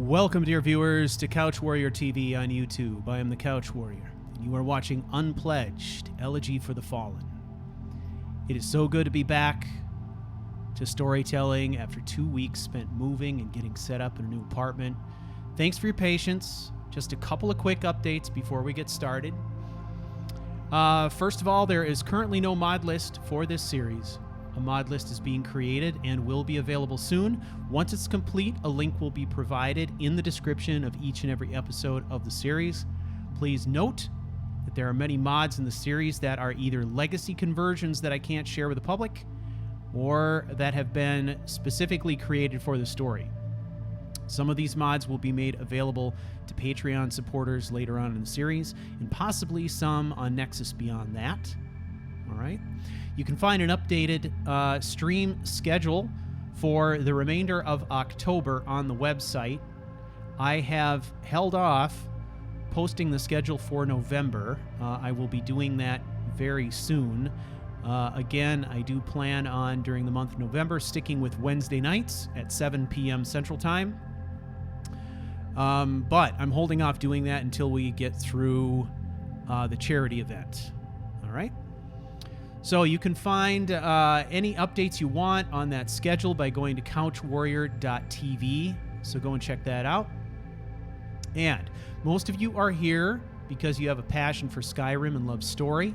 Welcome, dear viewers, to CouchWarrior TV on YouTube. I am the CouchWarrior, and you are watching Unpledged, Elegy for the Fallen. It is so good to be back to storytelling after 2 weeks spent moving and getting set up in a new apartment. Thanks for your patience. Just a couple of quick updates before we get started. First of all, there is currently no mod list for this series. A mod list is being created and will be available soon. Once it's complete, a link will be provided in the description of each and every episode of the series. Please note that there are many mods in the series that are either legacy conversions that I can't share with the public, or that have been specifically created for the story. Some of these mods will be made available to Patreon supporters later on in the series, and possibly some on Nexus beyond that. All right. You can find an updated stream schedule for the remainder of October on the website. I have held off posting the schedule for November. I will be doing that very soon. Again, I do plan on, during the month of November, sticking with Wednesday nights at 7 p.m. Central Time. But I'm holding off doing that until we get through the charity event. All right? So you can find any updates you want on that schedule by going to CouchWarrior.tv. So go and check that out. And most of you are here because you have a passion for Skyrim and love story.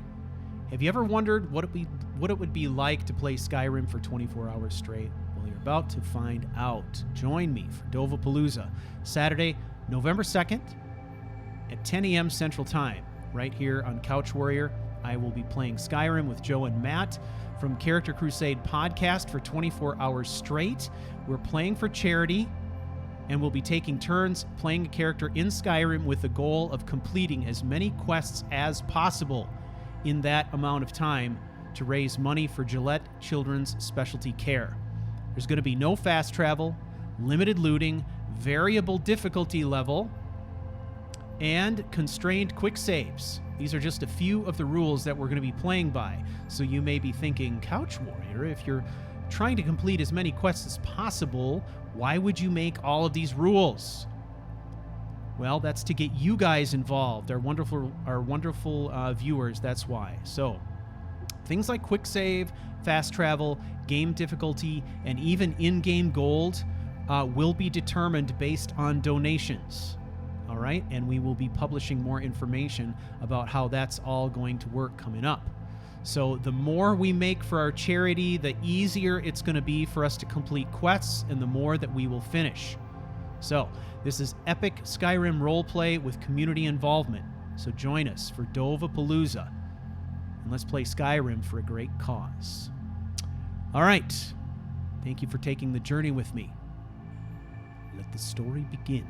Have you ever wondered what it would be like to play Skyrim for 24 hours straight? Well, you're about to find out. Join me for Dovapalooza, Saturday, November 2nd at 10 a.m. Central Time, right here on CouchWarrior. I will be playing Skyrim with Joe and Matt from Character Crusade podcast for 24 hours straight. We're playing for charity, and we'll be taking turns playing a character in Skyrim with the goal of completing as many quests as possible in that amount of time to raise money for Gillette Children's Specialty Care. There's going to be no fast travel, limited looting, variable difficulty level, and constrained quick saves. These are just a few of the rules that we're going to be playing by. So you may be thinking, CouchWarrior, if you're trying to complete as many quests as possible, why would you make all of these rules? Well, that's to get you guys involved, our wonderful viewers. That's why. So things like quick save, fast travel, game difficulty, and even in-game gold will be determined based on donations. All right, and we will be publishing more information about how that's all going to work coming up. So the more we make for our charity, the easier it's going to be for us to complete quests, and the more that we will finish. So this is epic Skyrim roleplay with community involvement. So join us for Dovapalooza, and let's play Skyrim for a great cause. All right, thank you for taking the journey with me. Let the story begin.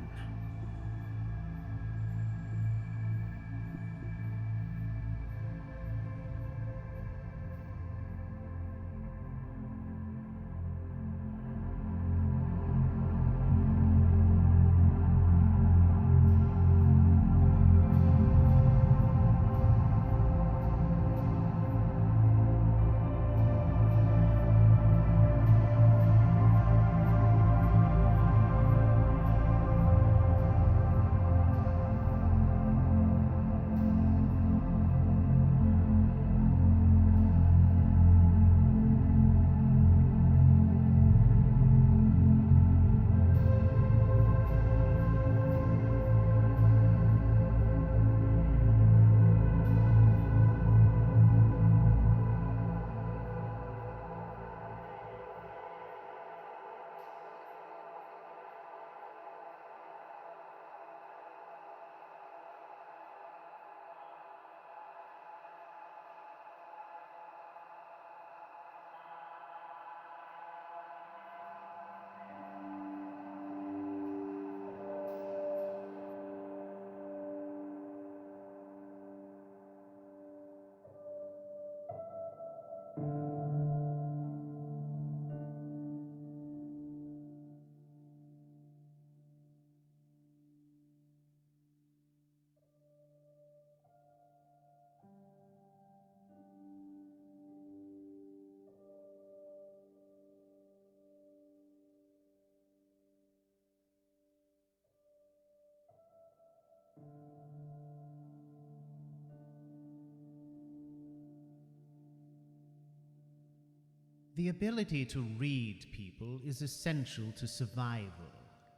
The ability to read people is essential to survival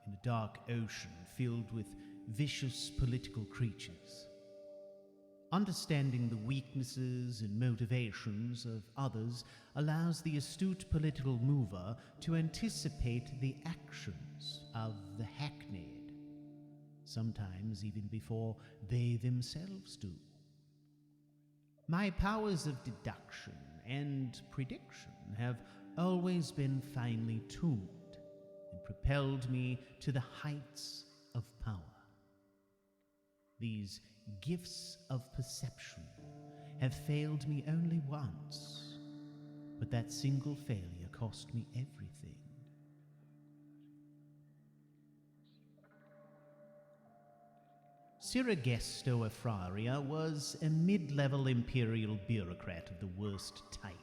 in a dark ocean filled with vicious political creatures. Understanding the weaknesses and motivations of others allows the astute political mover to anticipate the actions of the hackneyed, sometimes even before they themselves do. My powers of deduction and prediction have always been finely tuned and propelled me to the heights of power. These gifts of perception have failed me only once, but that single failure cost me everything. Siragesto Efraria was a mid-level imperial bureaucrat of the worst type.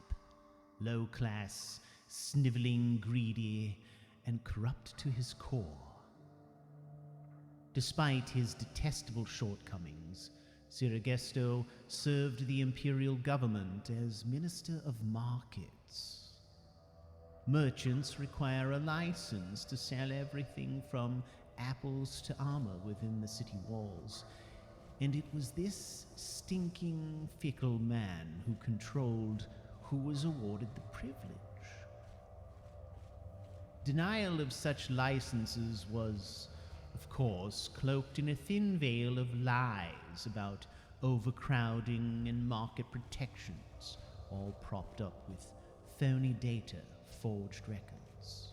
Low-class, sniveling, greedy, and corrupt to his core. Despite his detestable shortcomings, Siragesto served the imperial government as Minister of Markets. Merchants require a license to sell everything from apples to armor within the city walls, and it was this stinking, fickle man who controlled who was awarded the privilege. Denial of such licenses was, of course, cloaked in a thin veil of lies about overcrowding and market protections, all propped up with phony data, forged records.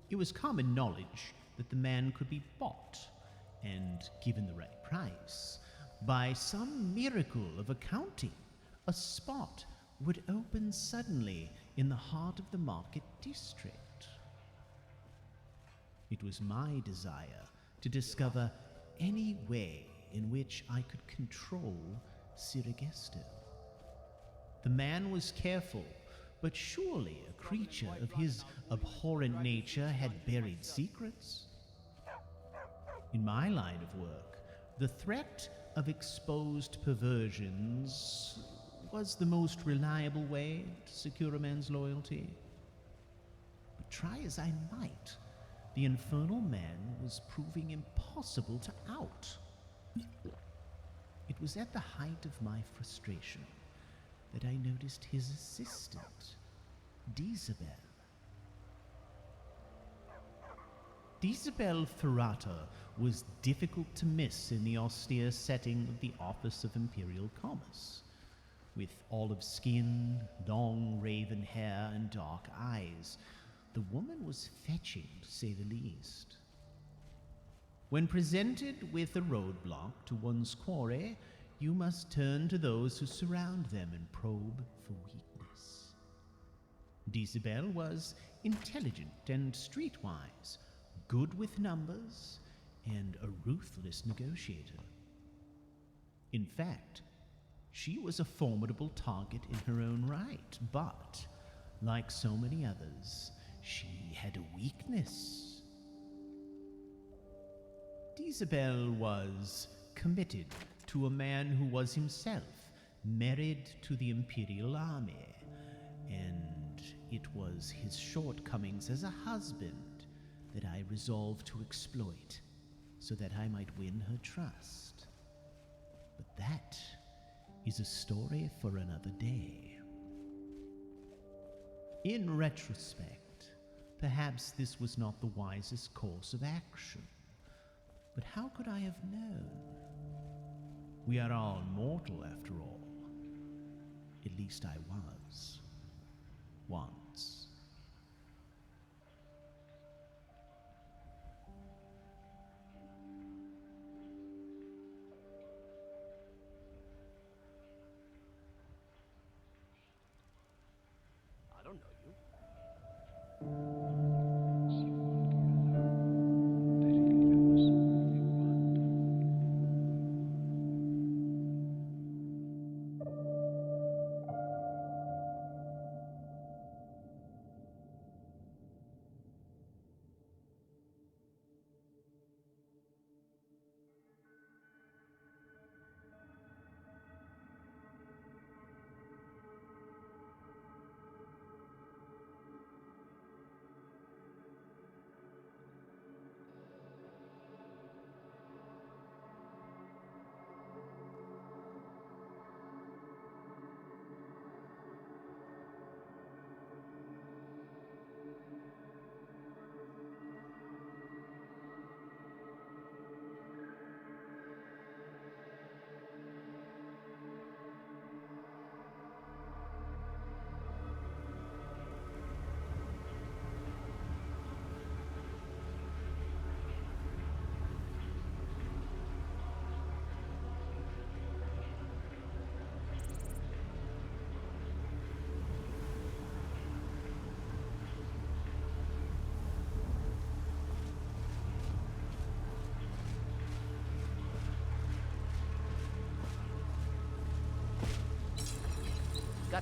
It was common knowledge that the man could be bought, and given the right price, by some miracle of accounting, a spot would open suddenly in the heart of the market district. It was my desire to discover any way in which I could control Siragesto. The man was careful, but surely a creature of his abhorrent nature had buried secrets. In my line of work, the threat of exposed perversions was the most reliable way to secure a man's loyalty. But try as I might, the infernal man was proving impossible to out. It was at the height of my frustration that I noticed his assistant, Disabel. Disabel Ferrata was difficult to miss in the austere setting of the Office of Imperial Commerce. With olive skin, long raven hair, and dark eyes, the woman was fetching, to say the least. When presented with a roadblock to one's quarry, you must turn to those who surround them and probe for weakness. Disabel was intelligent and streetwise, good with numbers, and a ruthless negotiator. In fact, she was a formidable target in her own right, but, like so many others, she had a weakness. Disabel was committed to a man who was himself married to the Imperial Army, and it was his shortcomings as a husband that I resolved to exploit so that I might win her trust. But that is a story for another day. In retrospect, perhaps this was not the wisest course of action. But how could I have known? We are all mortal, after all. At least I was. Once. I don't know you.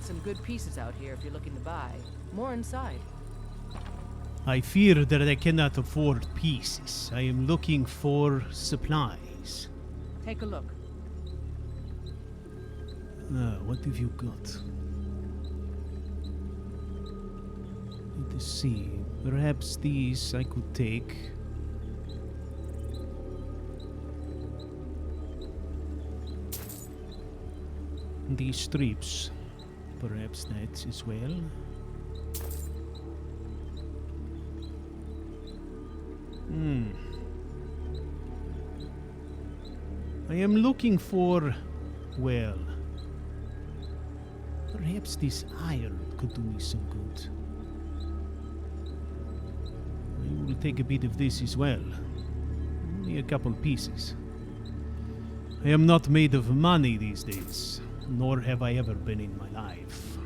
Got some good pieces out here if you're looking to buy. More inside. I fear that I cannot afford pieces. I am looking for supplies. Take a look. What have you got? Let us see. Perhaps these I could take. These strips. Perhaps that as well. I am looking for, well, perhaps this iron could do me some good. I will take a bit of this as well. Only a couple pieces. I am not made of money these days, nor have I ever been in my life.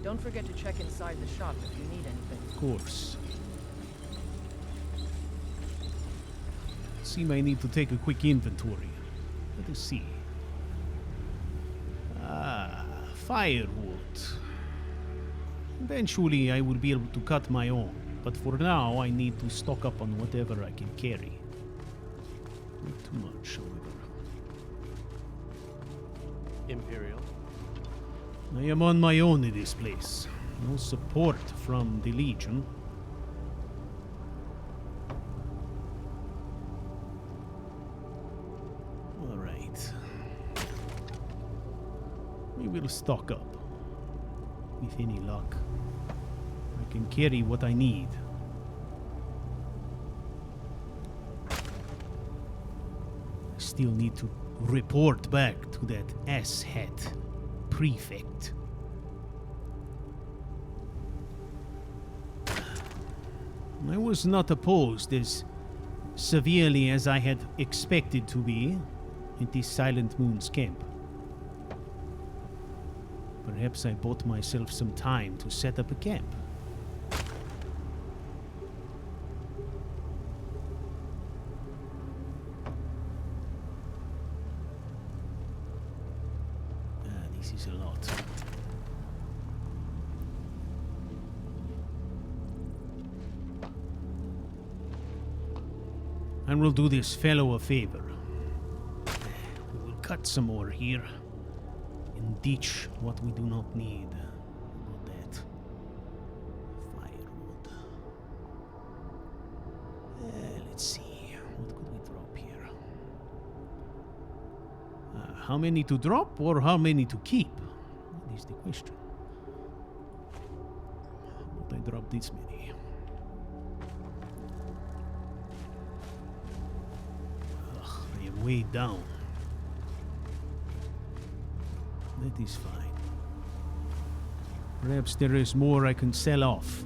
Don't forget to check inside the shop if you need anything. Of course. Seem I need to take a quick inventory. Let us see. Firewood. Eventually I will be able to cut my own, but for now I need to stock up on whatever I can carry. Not too much, however. Imperial. I am on my own in this place. No support from the Legion. Alright. We will stock up. With any luck. I can carry what I need. I still need to report back to that asshat prefect. I was not opposed as severely as I had expected to be at the Silent Moon's camp. Perhaps I bought myself some time to set up a camp. This is a lot. And we'll do this fellow a favor. We will cut some more here. And ditch what we do not need. Not that. Firewood. Let's see. What could we drop here? How many to drop or how many to keep? That is the question. How about I drop this many? I am way down. That is fine. Perhaps there is more I can sell off.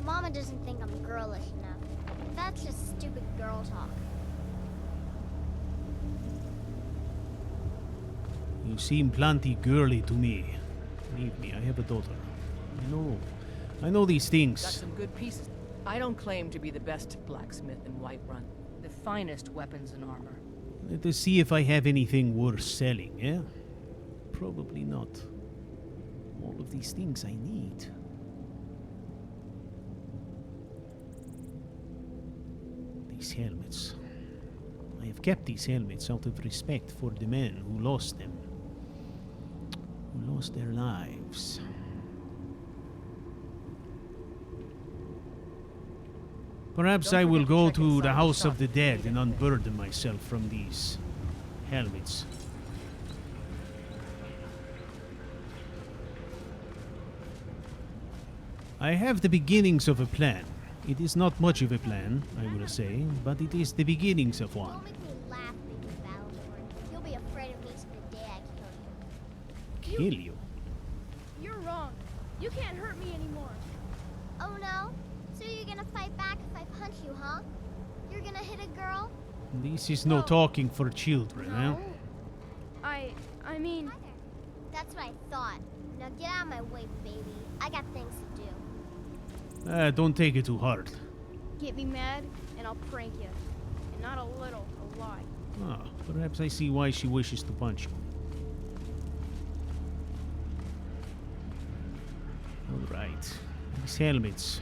Mama doesn't think I'm girlish enough. That's just stupid girl talk. You seem plenty girly to me. Believe me, I have a daughter. I know these Got things. some good pieces. I don't claim to be the best blacksmith in Whiterun. The finest weapons and armor. Let us see if I have anything worth selling, eh? Probably not. All of these things I need. These helmets. I have kept these helmets out of respect for the men who lost them. Who lost their lives. Perhaps I will go to the House of the Dead and unburden myself from these helmets. I have the beginnings of a plan. It is not much of a plan, I will say, but it is the beginnings of one. Don't make me laugh, baby Battleborn. You'll be afraid of me to the day I kill you. Kill you? You're wrong. You can't hurt me anymore. Oh no? So you're gonna fight back if I punch you, huh? You're gonna hit a girl? This is no talking for children, eh? No. I mean, Hi there. That's what I thought. Now get out of my way, baby. I got things to do. Don't take it too hard. get me mad. and I'll prank you. And not a little, a lot. Ah, perhaps I see why she wishes to punch you. All right. These helmets.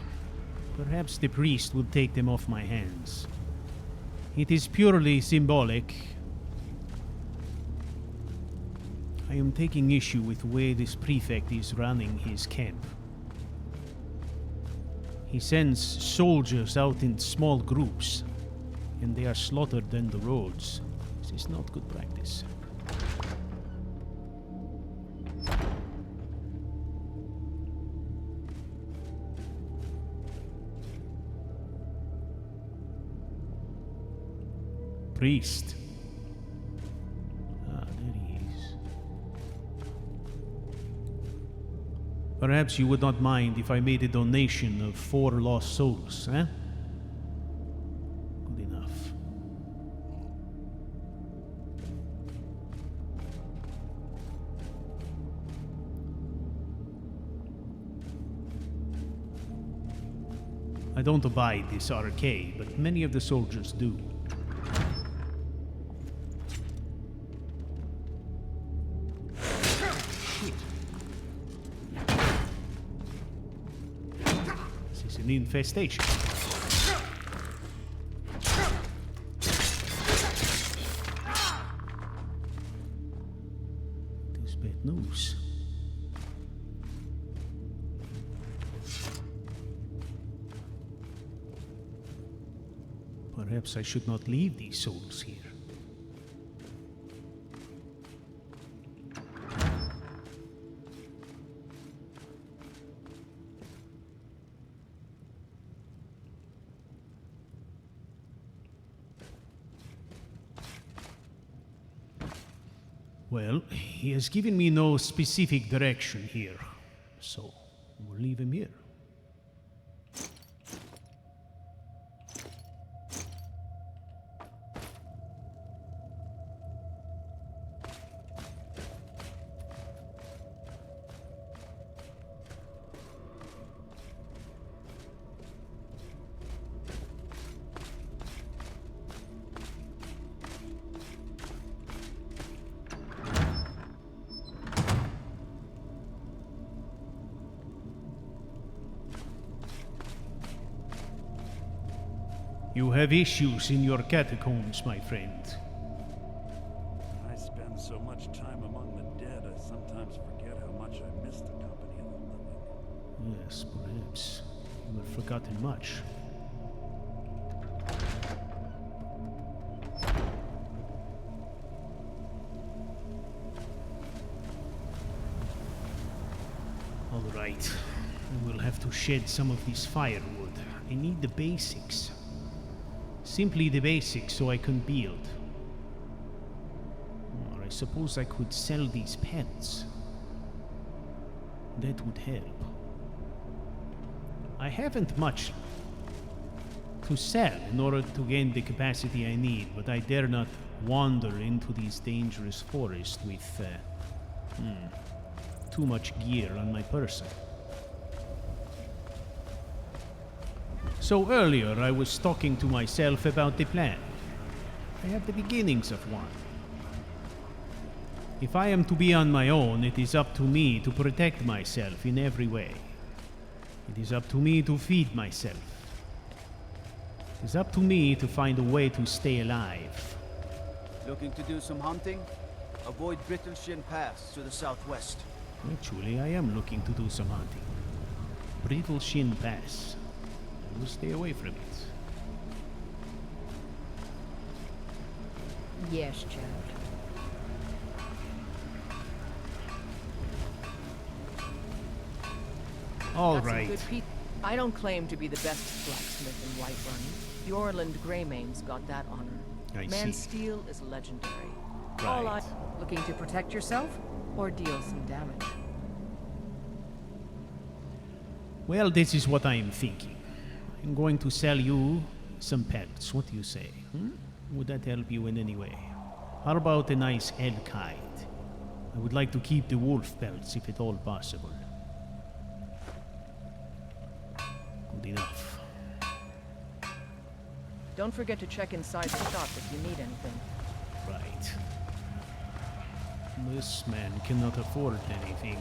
Perhaps the priest will take them off my hands. It is purely symbolic. I am taking issue with the way this prefect is running his camp. He sends soldiers out in small groups, and they are slaughtered on the roads. This is not good practice. Priest. Ah, there he is. Perhaps you would not mind if I made a donation of 4 lost souls, eh? Good enough. I don't abide this RK, but many of the soldiers do. An infestation. This is bad news. Perhaps I should not leave these souls here. Well, he has given me no specific direction here, so we'll leave him here. You have issues in your catacombs, my friend. I spend so much time among the dead, I sometimes forget how much I miss the company of the living. Yes, perhaps. You have forgotten much. All right. I will have to shed some of this firewood. I need the basics. Simply the basics so I can build. Or I suppose I could sell these pets. That would help. I haven't much to sell in order to gain the capacity I need, but I dare not wander into these dangerous forests with too much gear on my person. So earlier I was talking to myself about the plan. I have the beginnings of one. If I am to be on my own, it is up to me to protect myself in every way. It is up to me to feed myself. It is up to me to find a way to stay alive. Looking to do some hunting? Avoid Brittleshin Pass to the southwest. Actually, I am looking to do some hunting. Brittleshin Pass. I will stay away from it. Yes, child. All Got some right. good I don't claim to be the best blacksmith in Whiterun. The Orland Greymane's got that honor. I Man's see. steel is legendary. Right. All I looking to protect yourself or deal some damage. Well, this is what I am thinking. I'm going to sell you some pelts. What do you say? Would that help you in any way? How about a nice elk hide? I would like to keep the wolf pelts if at all possible. Good enough. Don't forget to check inside the shop if you need anything. Right. This man cannot afford anything.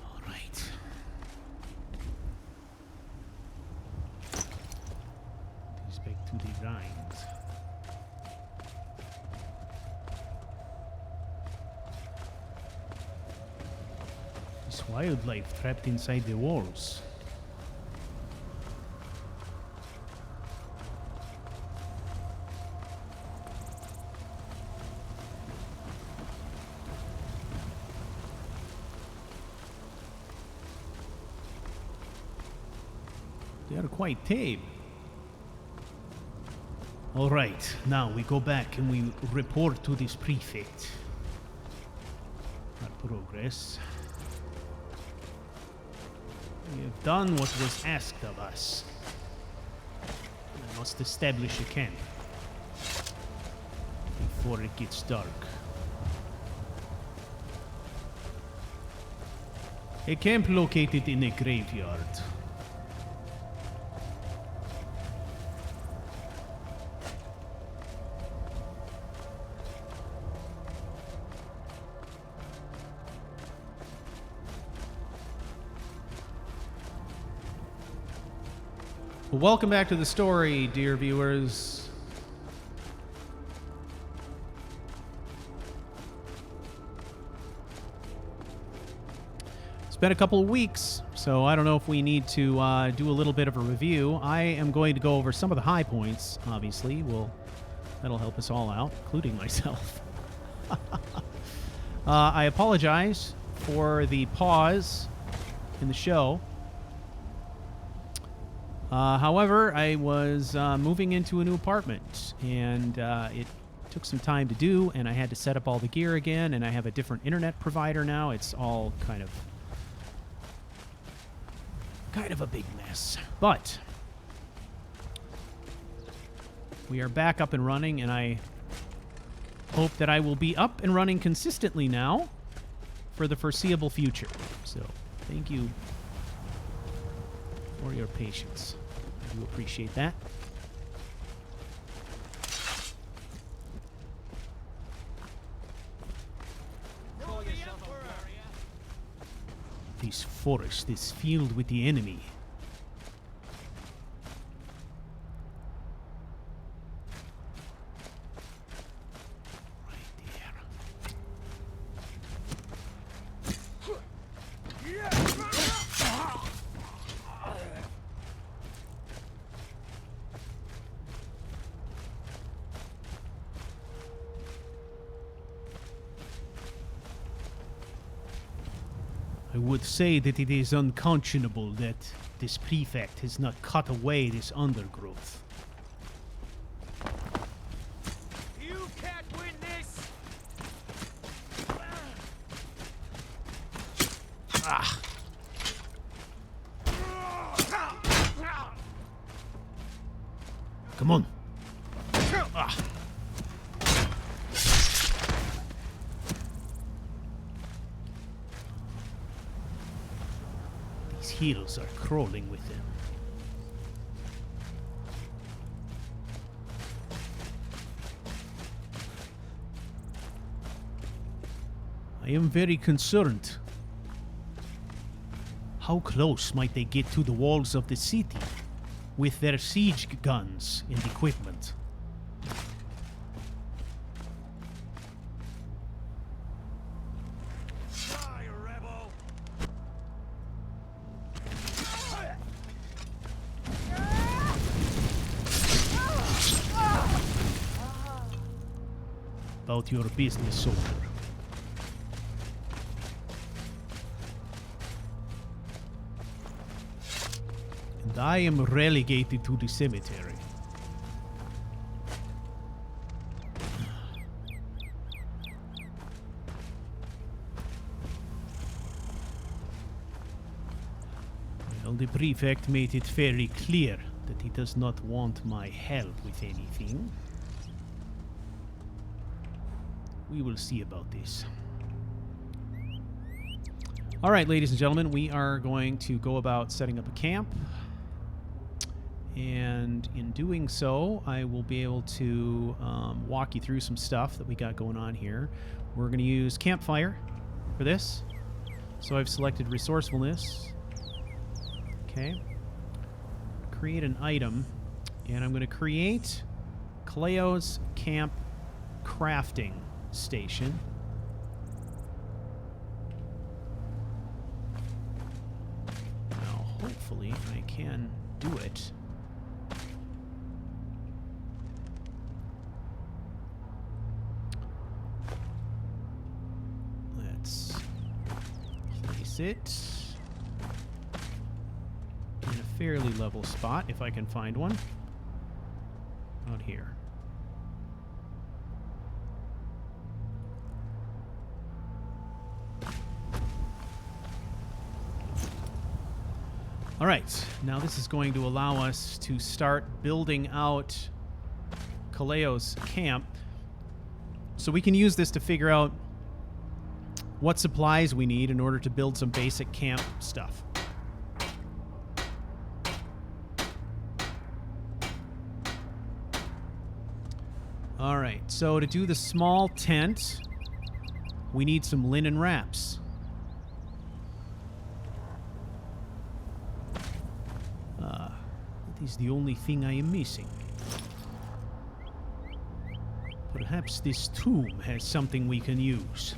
All right. This back to the grind. This wildlife trapped inside the walls. They are quite tame. All right, now we go back and we report to this prefect our progress. We have done what was asked of us. We must establish a camp before it gets dark. A camp located in a graveyard. Well, welcome back to the story, dear viewers. It's been a couple of weeks, so I don't know if we need to do a little bit of a review. I am going to go over some of the high points, obviously. That'll help us all out, including myself. I apologize for the pause in the show. However, I was moving into a new apartment, and it took some time to do, and I had to set up all the gear again, and I have a different internet provider now. It's all kind of a big mess. But we are back up and running, and I hope that I will be up and running consistently now for the foreseeable future. So, thank you for your patience. I do appreciate that. This forest is filled with the enemy. I would say that it is unconscionable that this prefect has not cut away this undergrowth. You can't win this! Ah! Come on! Ah! Heels are crawling with them. I am very concerned. How close might they get to the walls of the city with their siege guns and equipment? About your business, soldier. And I am relegated to the cemetery. Well, the prefect made it very clear that he does not want my help with anything. We will see about this. All right, ladies and gentlemen, we are going to go about setting up a camp. And in doing so, I will be able to walk you through some stuff that we got going on here. We're going to use campfire for this. So I've selected resourcefulness. Okay. Create an item. And I'm going to create Caleo's camp crafting station. Now, hopefully, I can do it. Let's place it in a fairly level spot, if I can find one. Out here. All right, now this is going to allow us to start building out Caleo's camp. So we can use this to figure out what supplies we need in order to build some basic camp stuff. All right, so to do the small tent, we need some linen wraps. That is the only thing I am missing. Perhaps this tomb has something we can use.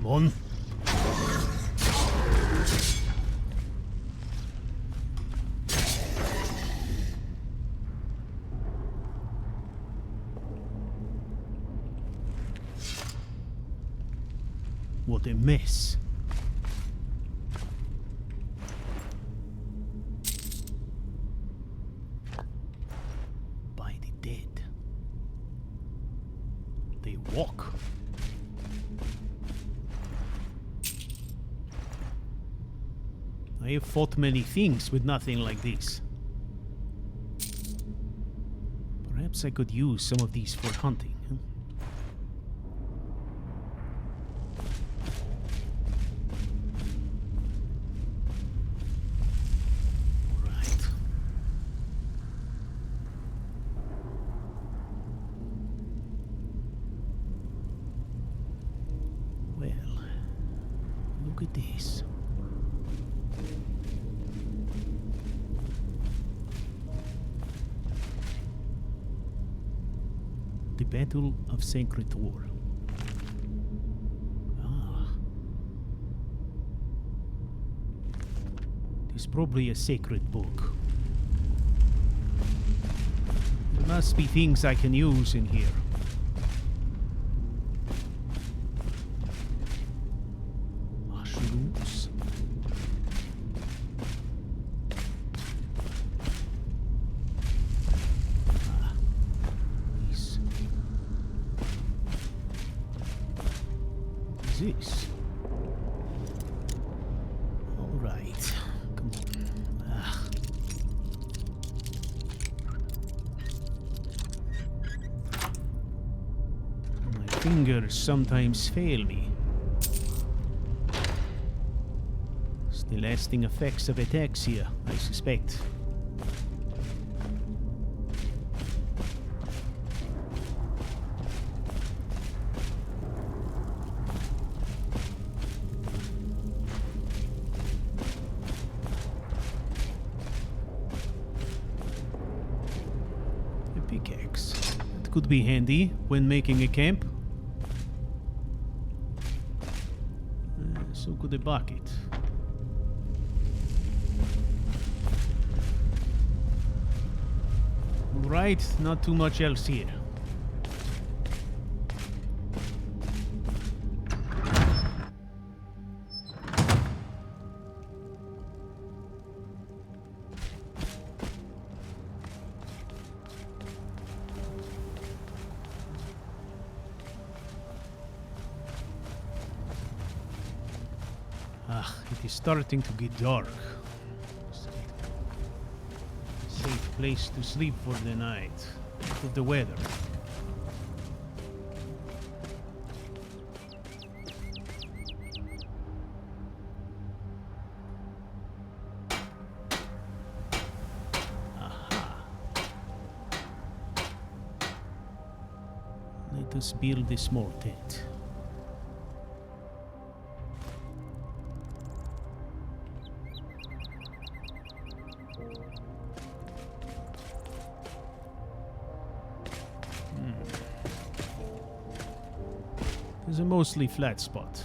On. What a mess. By the dead. They walk. I have fought many things with nothing like this. Perhaps I could use some of these for hunting. Huh? Look at this. The Battle of Sacred War. Ah. It is probably a sacred book. There must be things I can use in here. Mushrooms. This. All right. Come on. My fingers sometimes fail me. It's the lasting effects of ataxia, I suspect. Pickaxe. That could be handy when making a camp. So could a bucket. Right, not too much else here. It is starting to get dark. Safe place to sleep for the night. Out of the weather. Aha. Let us build a small tent. It's a mostly flat spot.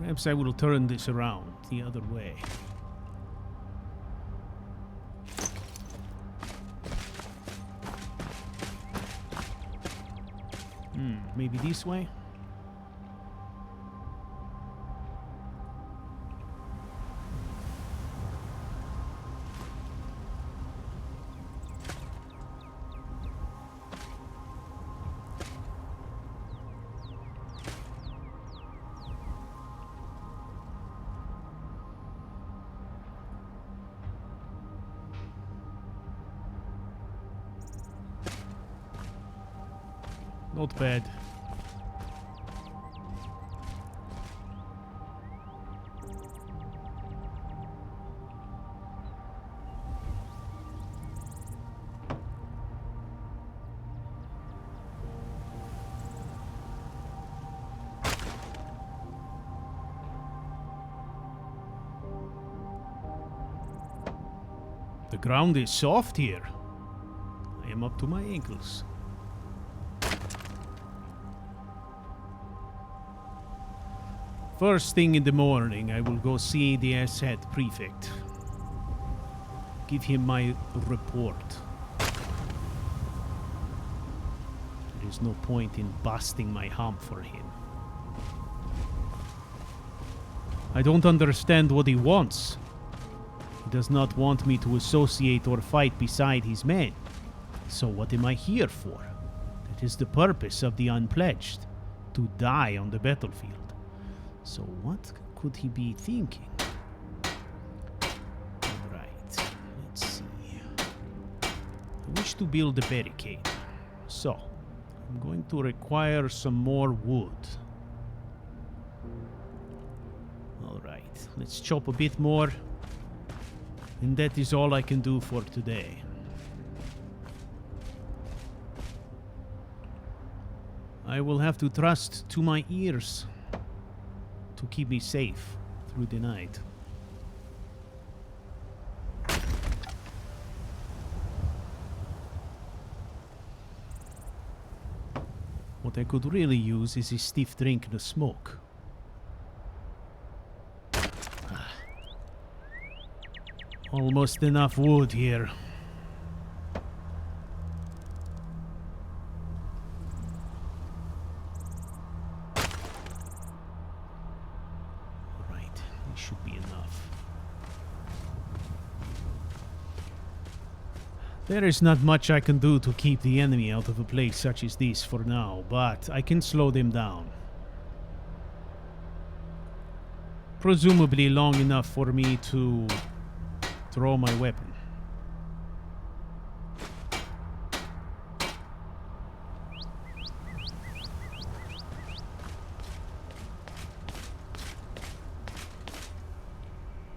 Perhaps I will turn this around the other way. Maybe this way? Not bad. The ground is soft here. I am up to my ankles. First thing in the morning, I will go see the asshead prefect. Give him my report. There is no point in busting my hump for him. I don't understand what he wants. He does not want me to associate or fight beside his men. So what am I here for? That is the purpose of the Unpledged, to die on the battlefield. So what could he be thinking? Alright, let's see. I wish to build a barricade. So, I'm going to require some more wood. Alright, let's chop a bit more. And that is all I can do for today. I will have to trust to my ears to keep me safe through the night. What I could really use is a stiff drink and a smoke. Almost enough wood here. Alright, this should be enough. There is not much I can do to keep the enemy out of a place such as this for now, but I can slow them down. Presumably long enough for me to throw my weapon.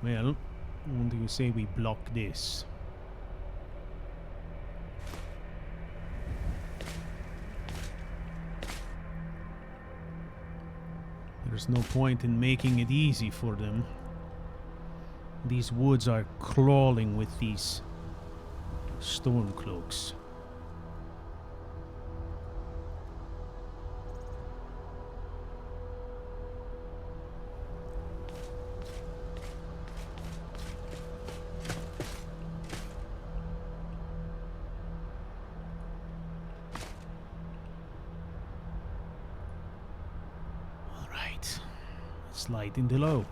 Well, what do you say we block this? There's no point in making it easy for them. These woods are crawling with these storm cloaks. All right, let's lighten the load.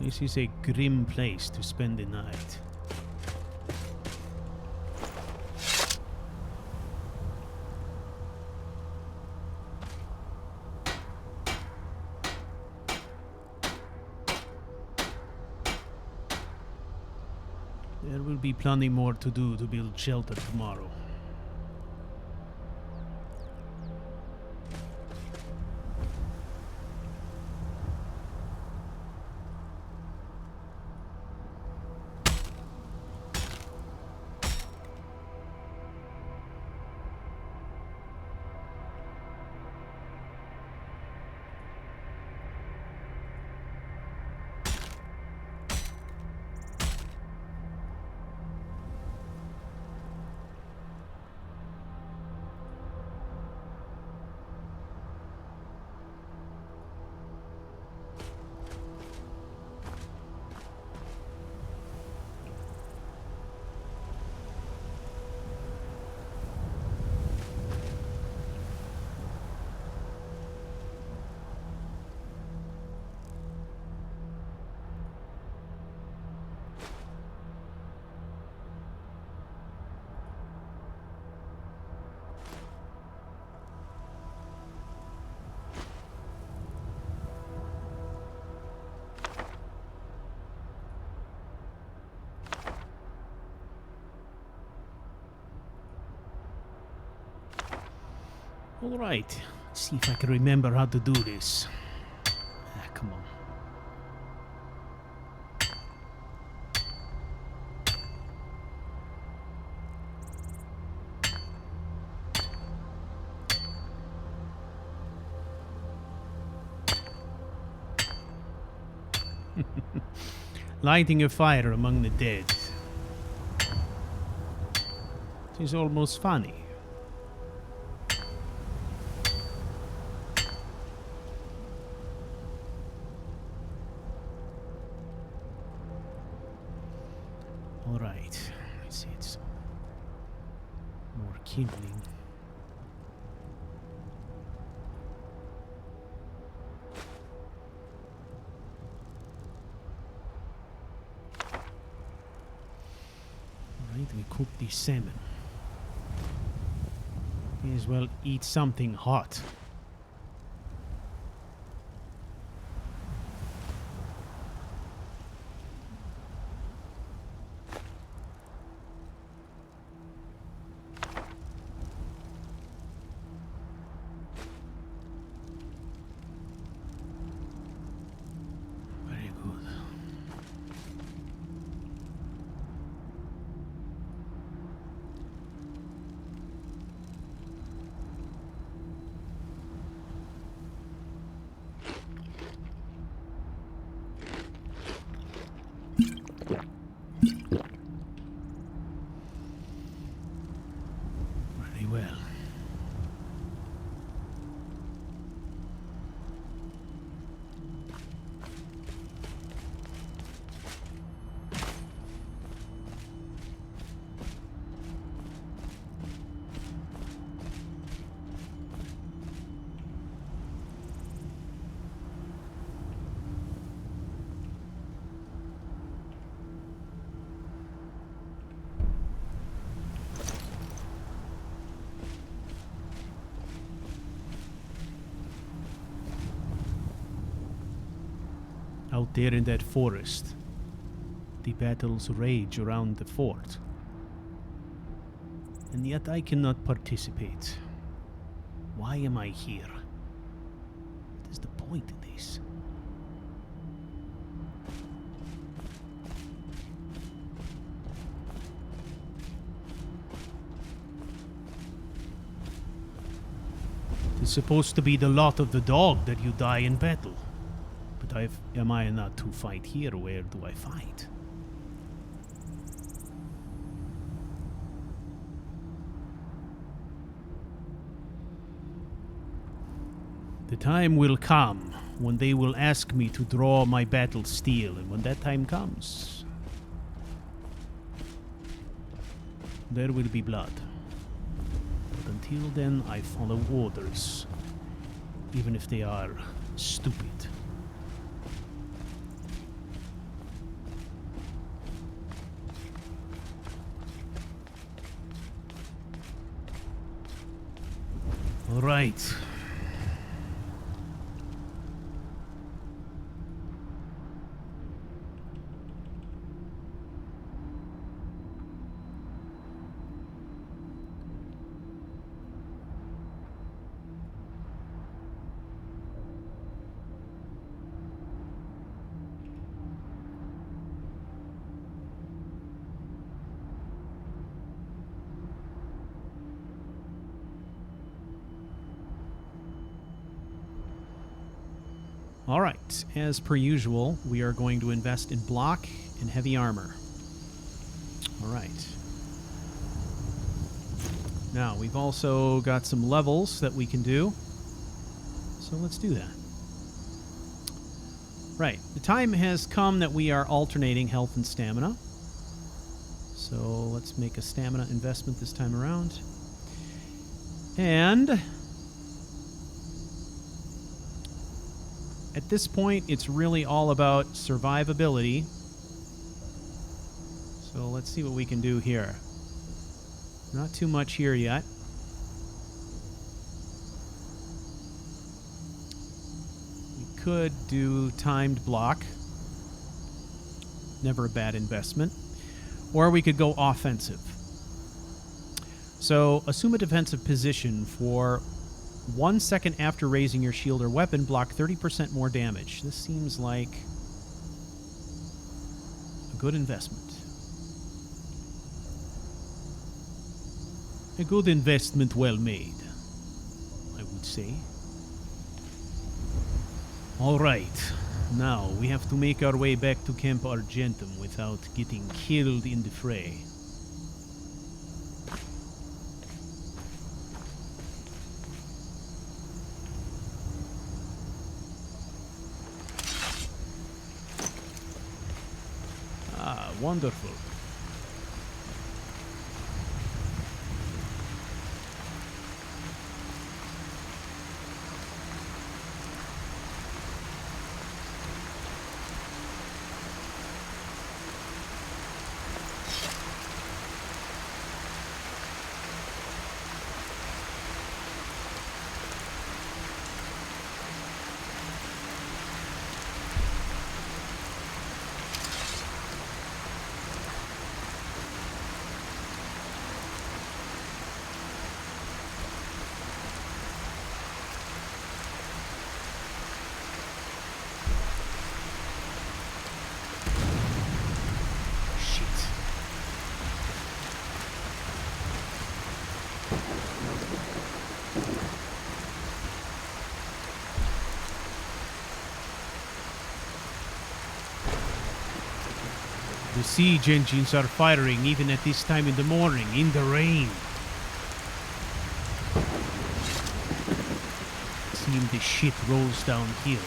This is a grim place to spend the night. There will be plenty more to do to build shelter tomorrow. All right, let's see if I can remember how to do this. Come on. Lighting a fire among the dead. It is almost funny. All right. Let's see. It's more kindling. All right, we cook the salmon. May as well eat something hot. Very good. Very well. Out there in that forest, the battles rage around the fort. And yet I cannot participate. Why am I here? What is the point of this? It is supposed to be the lot of the dog that you die in battle. But am I not to fight here? Where do I fight? The time will come when they will ask me to draw my battle steel, and when that time comes, there will be blood. But until then, I follow orders, even if they are stupid. All right. All right, as per usual, we are going to invest in block and heavy armor. All right. Now, we've also got some levels that we can do. So let's do that. Right, the time has come that we are alternating health and stamina. So let's make a stamina investment this time around. And at this point, it's really all about survivability. So let's see what we can do here. Not too much here yet. We could do timed block. Never a bad investment. Or we could go offensive. So assume a defensive position for 1 second after raising your shield or weapon, block 30% more damage. This seems like a good investment. A good investment well made, I would say. All right. Now, we have to make our way back to Camp Argentum without getting killed in the fray. Ah, wonderful. The siege engines are firing even at this time in the morning, in the rain. It seems the shit rolls downhill.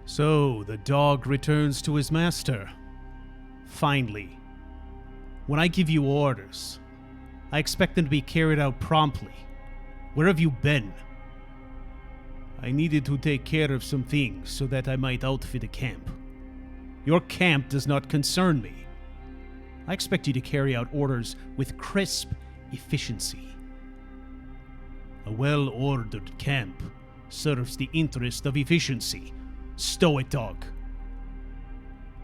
So, the dog returns to his master. Finally. When I give you orders, I expect them to be carried out promptly. Where have you been? I needed to take care of some things so that I might outfit a camp. Your camp does not concern me. I expect you to carry out orders with crisp efficiency. A well-ordered camp serves the interest of efficiency. Stow it, dog.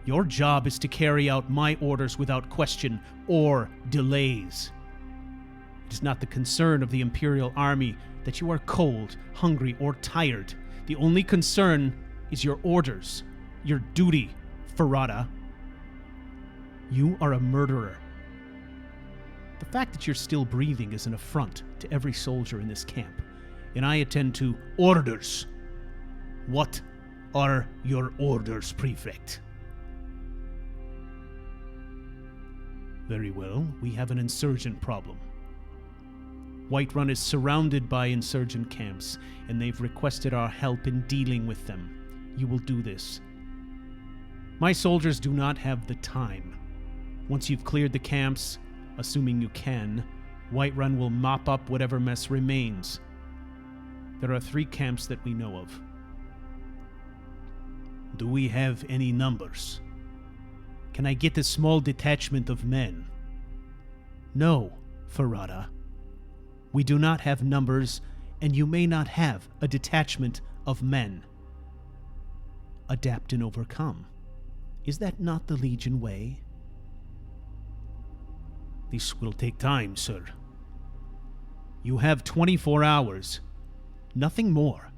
Your job is to carry out my orders without question or delays. It is not the concern of the Imperial Army that you are cold, hungry, or tired. The only concern is your orders, your duty, Ferrata. You are a murderer. The fact that you're still breathing is an affront to every soldier in this camp, and I attend to orders. What are your orders, Prefect? Very well, we have an insurgent problem. Whiterun is surrounded by insurgent camps, and they've requested our help in dealing with them. You will do this. My soldiers do not have the time. Once you've cleared the camps, assuming you can, Whiterun will mop up whatever mess remains. There are 3 camps that we know of. Do we have any numbers? Can I get a small detachment of men? No, Ferrata. We do not have numbers, and you may not have a detachment of men. Adapt and overcome. Is that not the Legion way? This will take time, sir. You have 24 hours. Nothing more.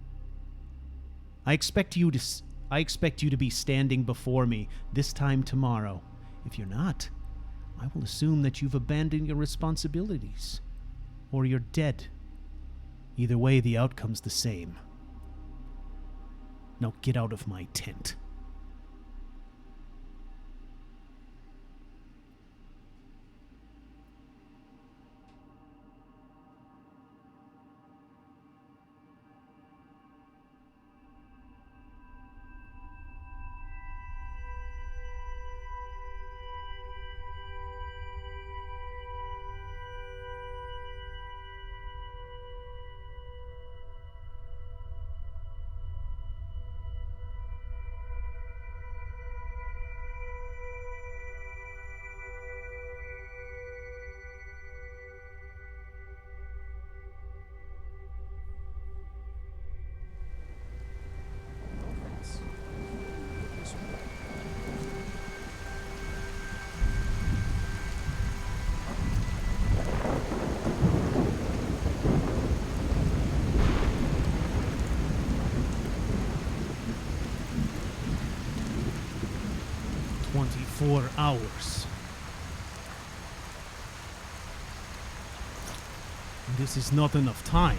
I expect you to be standing before me this time tomorrow. If you're not, I will assume that you've abandoned your responsibilities. Or you're dead. Either way, the outcome's the same. Now get out of my tent. Hours. This is not enough time.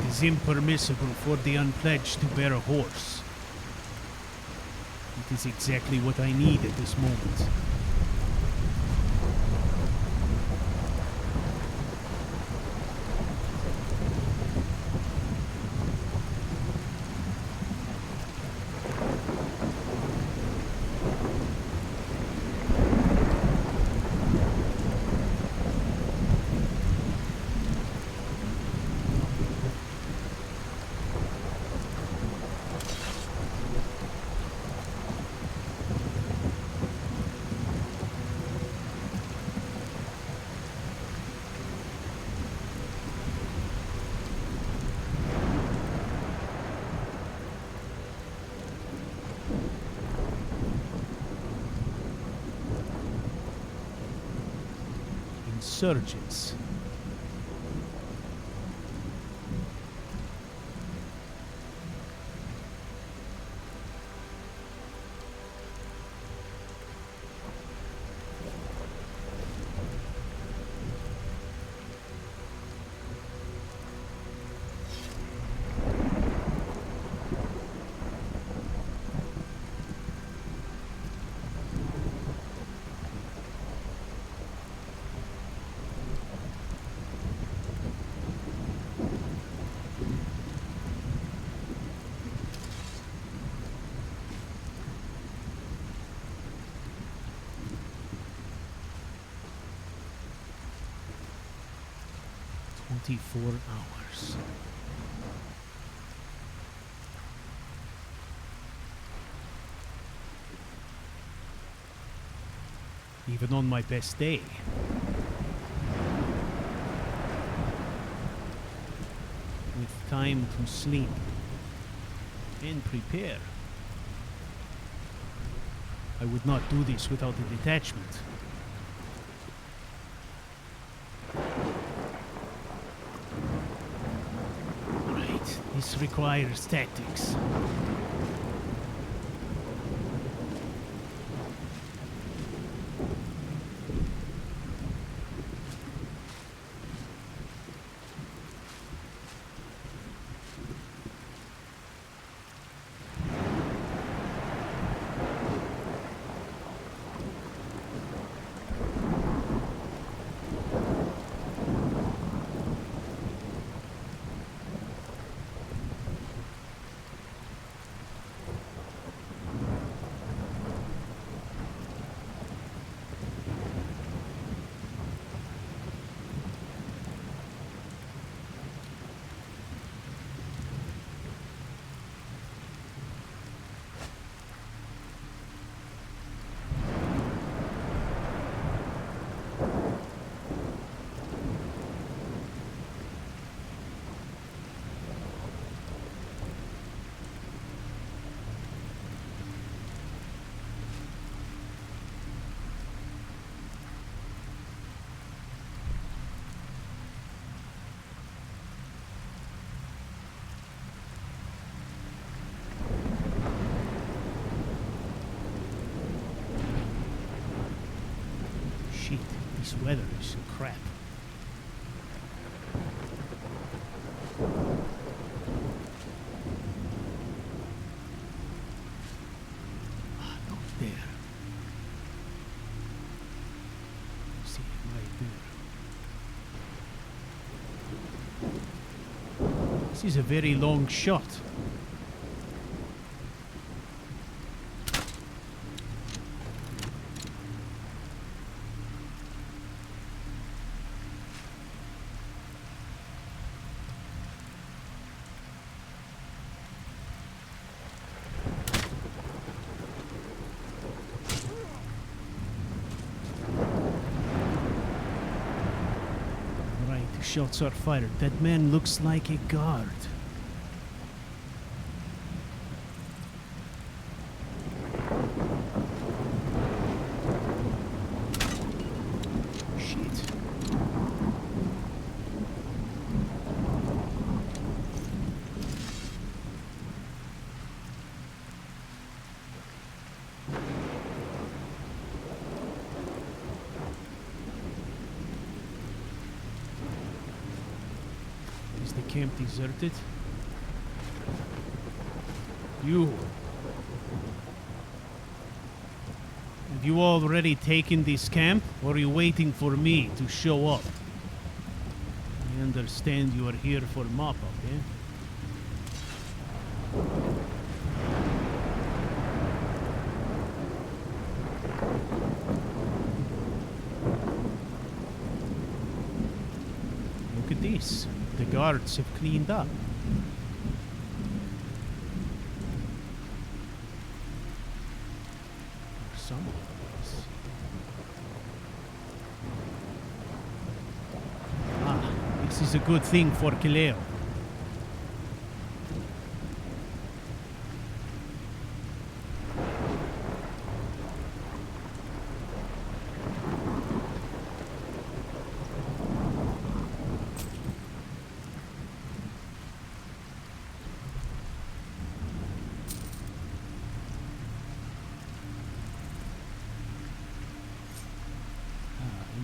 It is impermissible for the Unpledged to bear a horse. It is exactly what I need at this moment. Insurgents. Hours. Even on my best day. With time to sleep and prepare. I would not do this without a detachment. This requires tactics. Shit, this weather is crap. Look there. See it right there. This is a very long shot. Shots are fired. That man looks like a guard. Shit. Is the camp deserted? You. Have you already taken this camp, or are you waiting for me to show up? I understand you are here for mop-up, eh? Look at this. The guards have cleaned up. Or some of us. Ah, this is a good thing for Caleo.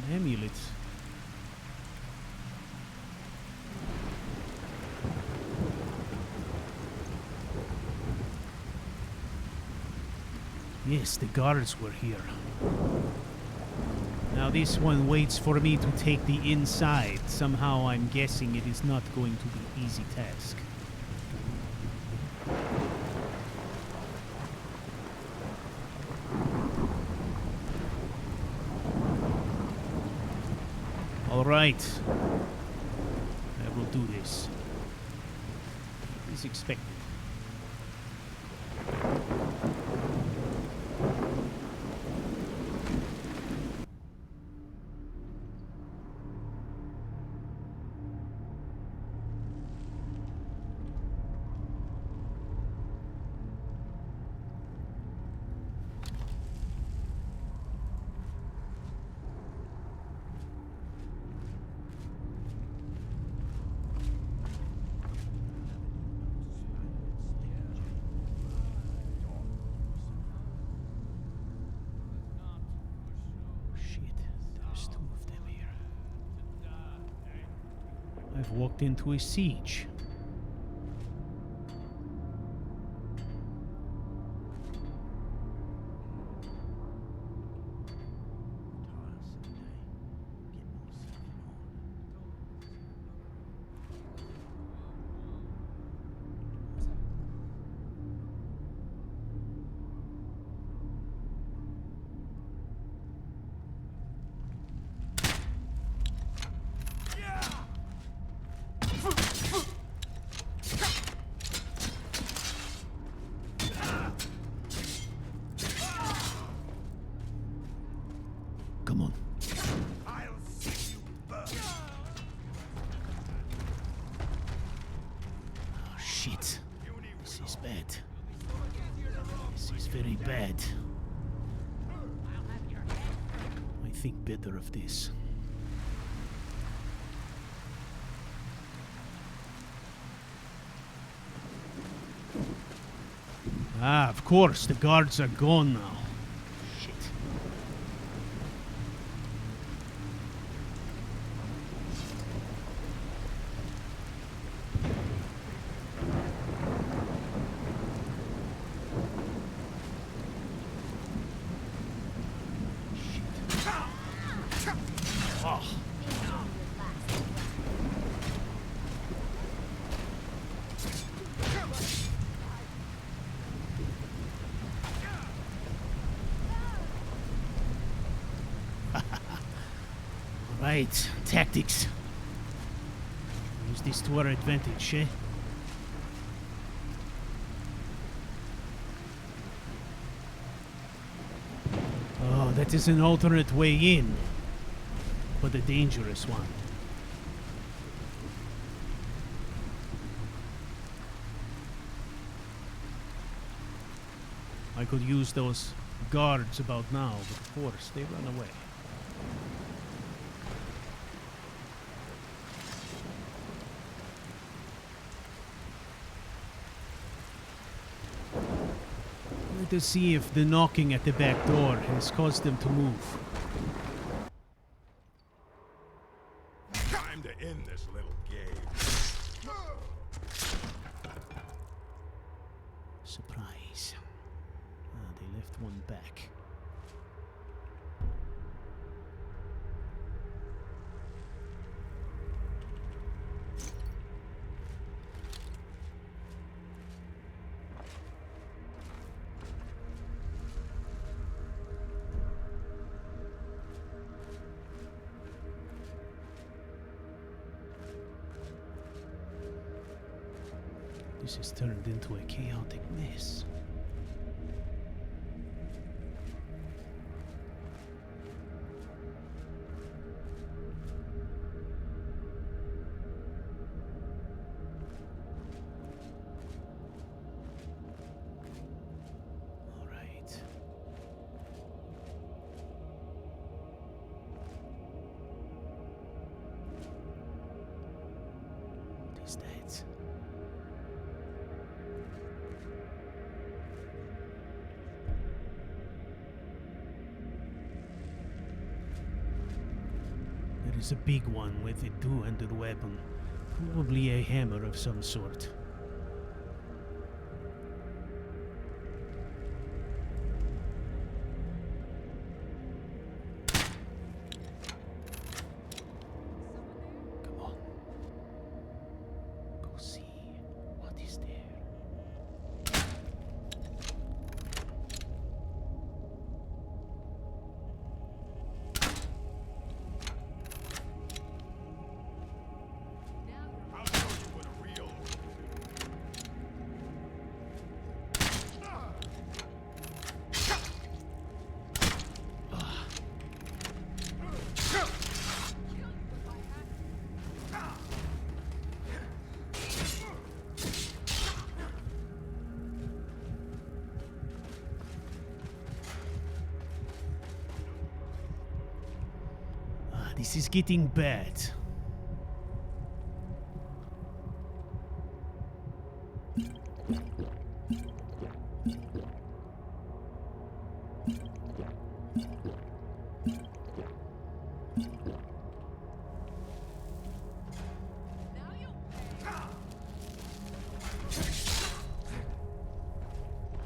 An amulet. Yes, the guards were here. Now this one waits for me to take the inside. Somehow I'm guessing it is not going to be an easy task. All right. I will do this. As expected. I've walked into a siege. Come on. I'll see you burn. Oh, shit. This is bad. This is very bad. I think better of this. Ah, of course, the guards are gone now. Shit. Oh. Right, tactics. Use this to our advantage, eh? Oh, that is an alternate way in, but a dangerous one. I could use those guards about now, but of course they run away. Let us see if the knocking at the back door has caused them to move. Time to end this little game. Surprise. They left one back. This has turned into a chaotic mess. All right. What is that? There is a big one with a two-handed weapon. Probably a hammer of some sort. Come on. Go see what is there. I'll show you what a real. This is getting bad.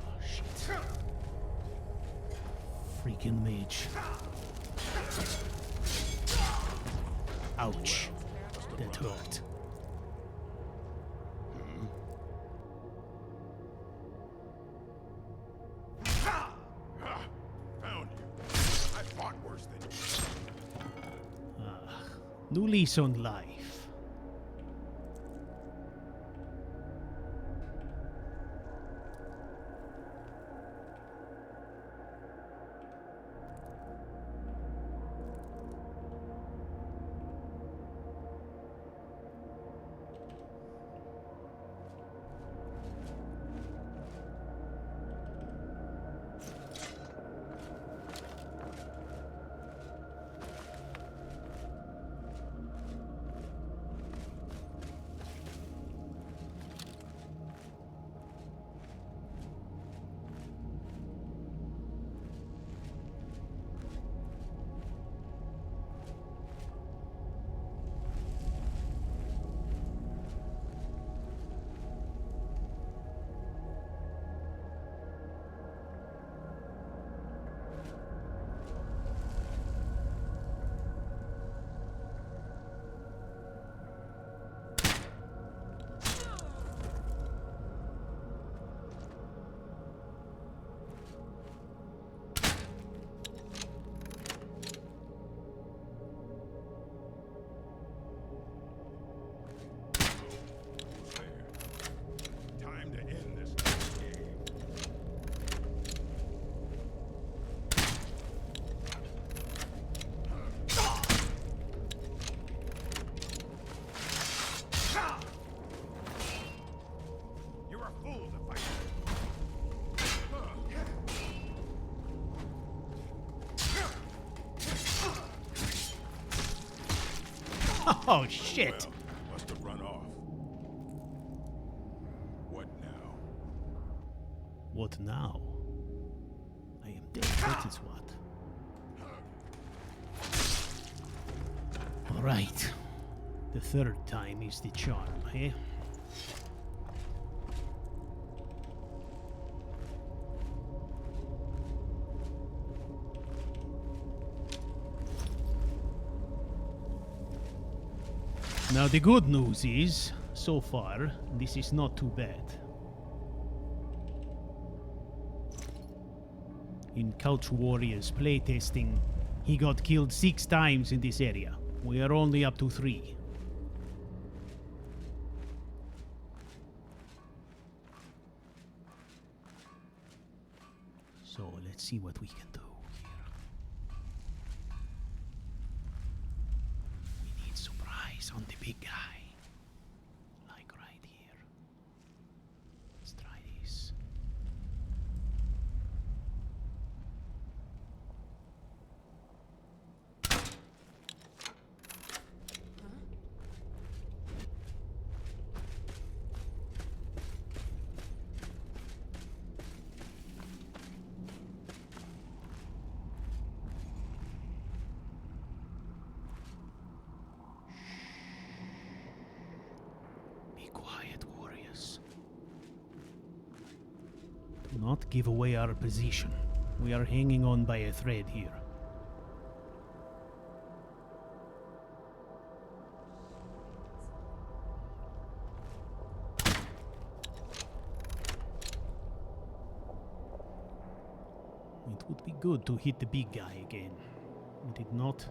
Oh, shit. Freaking mage. Ouch. That hurt. Found you. I fought worse than you. New lease on life. Oh, shit. Well, must have run off. What now? What now? I am dead, that is what. Alright. The third time is the charm, eh? Now the good news is, so far, this is not too bad. In CouchWarrior's playtesting, he got killed 6 times in this area. We are only up to 3. So let's see what we can do here. We need surprise on the big guy. Like right here. Let's try this. Be quiet, warriors. Do not give away our position. We are hanging on by a thread here. It would be good to hit the big guy again. Would it not?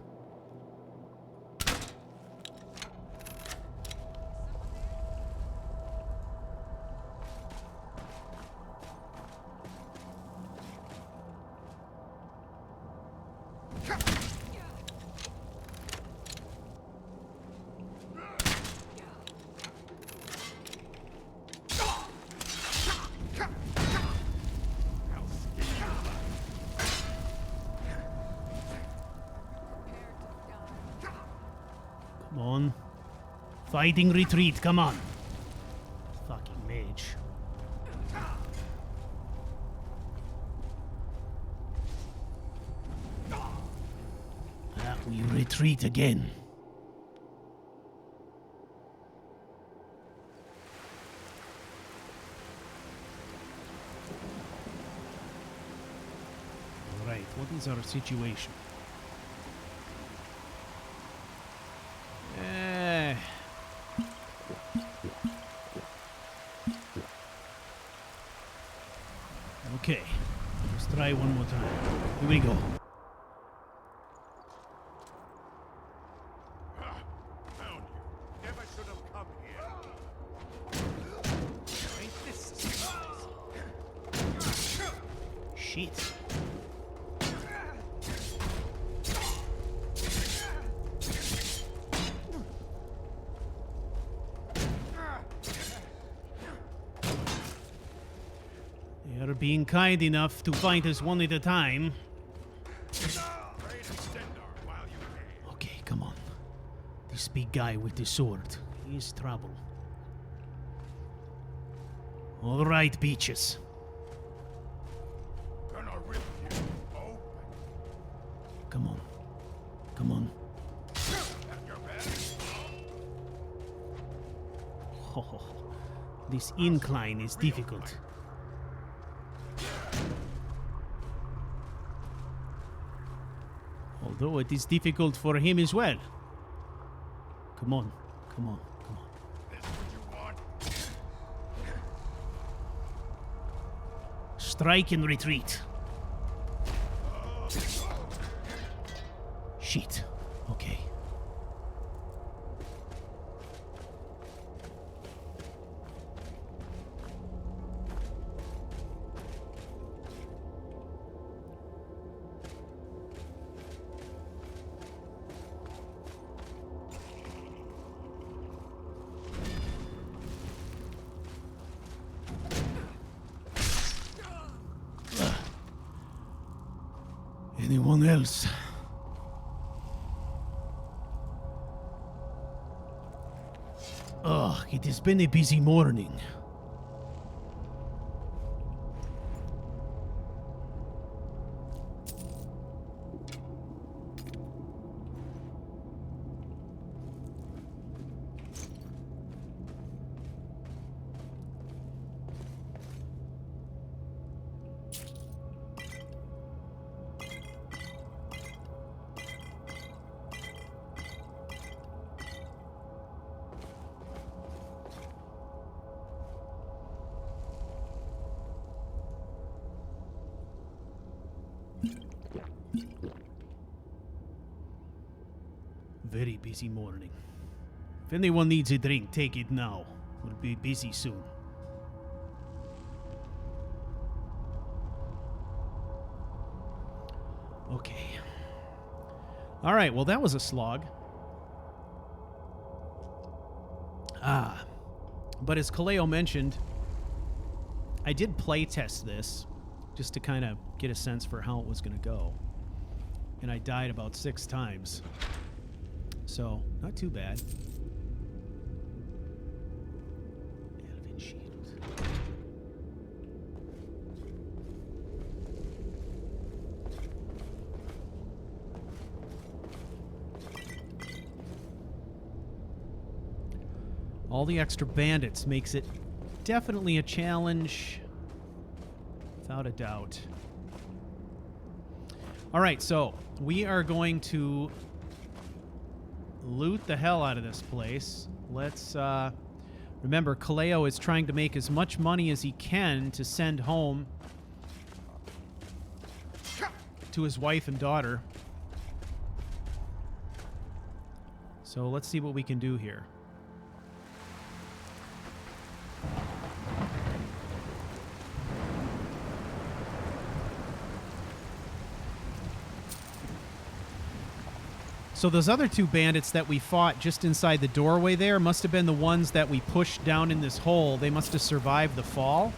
Come on. Fighting retreat, come on. Fucking mage. We retreat again. Alright, what is our situation? Okay, let's try one more time. Here we go. Found you. Never should have come here. Shit. They are being kind enough to fight us one at a time. Okay, come on. This big guy with the sword. He's trouble. All right, beaches. Gonna rip you open. Come on. Come on. At your back. Oh, this incline is difficult. Although it is difficult for him as well. Come on. Come on. Come on. This what you want? Strike and retreat. Shit. Okay. Anyone else? Ugh, it has been a busy morning. Very busy morning. If anyone needs a drink, take it now. We'll be busy soon. Okay. All right, well, that was a slog. But as Caleo mentioned, I did play test this just to kind of get a sense for how it was going to go. And I died about 6 times. So, not too bad. Elven shield. All the extra bandits makes it definitely a challenge, without a doubt. All right, so we are going to loot the hell out of this place. Let's remember, Caleo is trying to make as much money as he can to send home to his wife and daughter. So let's see what we can do here. So those other 2 bandits that we fought just inside the doorway there must have been the ones that we pushed down in this hole. They must have survived the fall.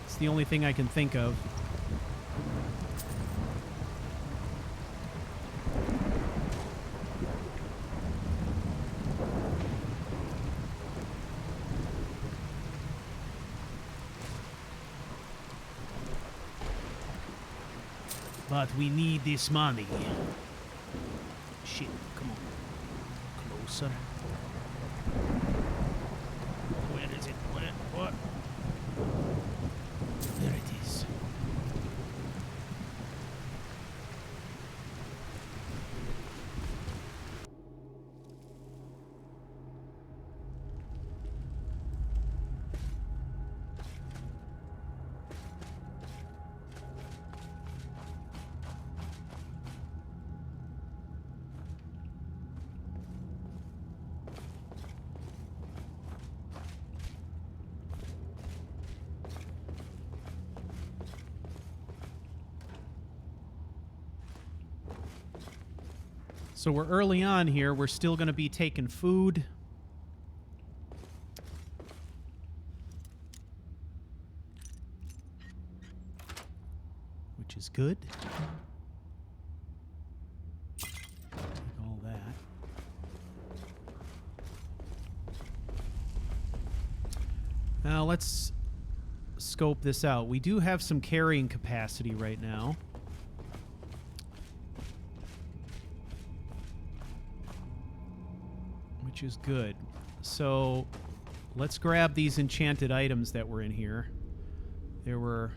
It's the only thing I can think of. But we need this money. Shit, come on. Closer. Where is it? What? There it is. So we're early on here. We're still going to be taking food. Which is good. Take all that. Now let's scope this out. We do have some carrying capacity right now. Which is good. So let's grab these enchanted items that were in here. There were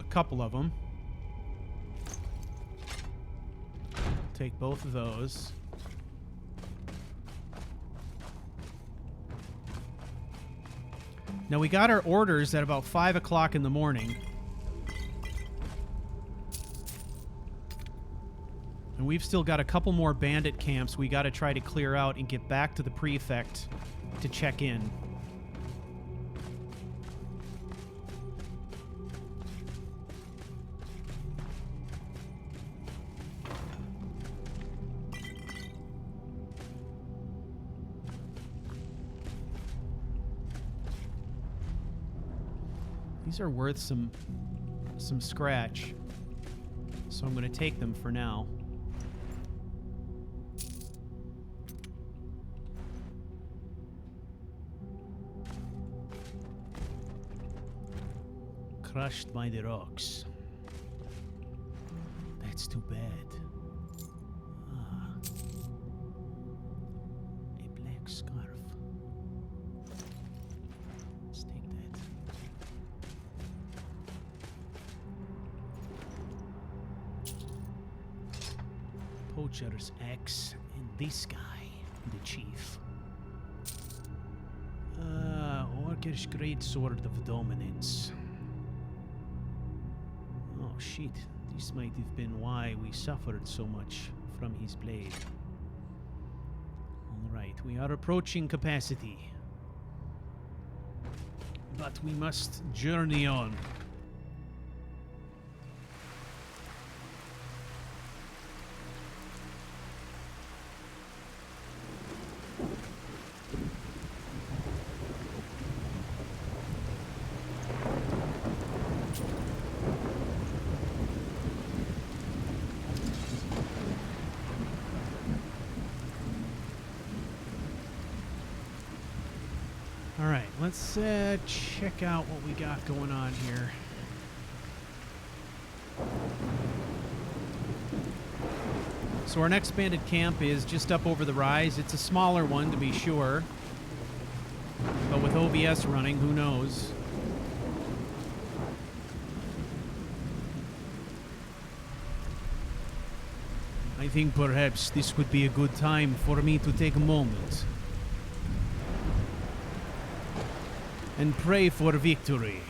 a couple of them. Take both of those. Now we got our orders at about 5 o'clock in the morning. And we've still got a couple more bandit camps we got to try to clear out and get back to the prefect to check in. These are worth some scratch, so I'm going to take them for now. crushed by the rocks. That's too bad. Ah. A black scarf. Let's take that. Poacher's axe, and this guy, the chief. Orcish great sword of dominance. Oh shit, this might have been why we suffered so much from his blade. Alright, we are approaching capacity. But we must journey on. Alright, let's check out what we got going on here. So our next bandit camp is just up over the rise. It's a smaller one, to be sure. But with OBS running, who knows? I think perhaps this would be a good time for me to take a moment and pray for victory.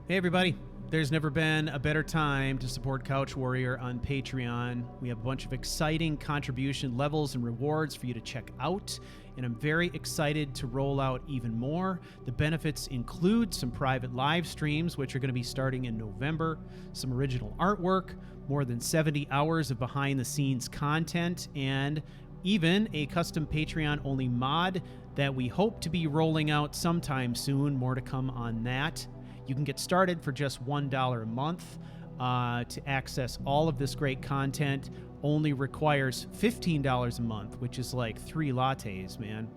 Hey everybody, there's never been a better time to support CouchWarrior on Patreon. We have a bunch of exciting contribution levels and rewards for you to check out, and I'm very excited to roll out even more. The benefits include some private live streams, which are going to be starting in November, some original artwork, more than 70 hours of behind-the-scenes content, and even a custom Patreon-only mod that we hope to be rolling out sometime soon. More to come on that. You can get started for just $1 a month to access all of this great content. Only requires $15 a month, which is like 3 lattes, man.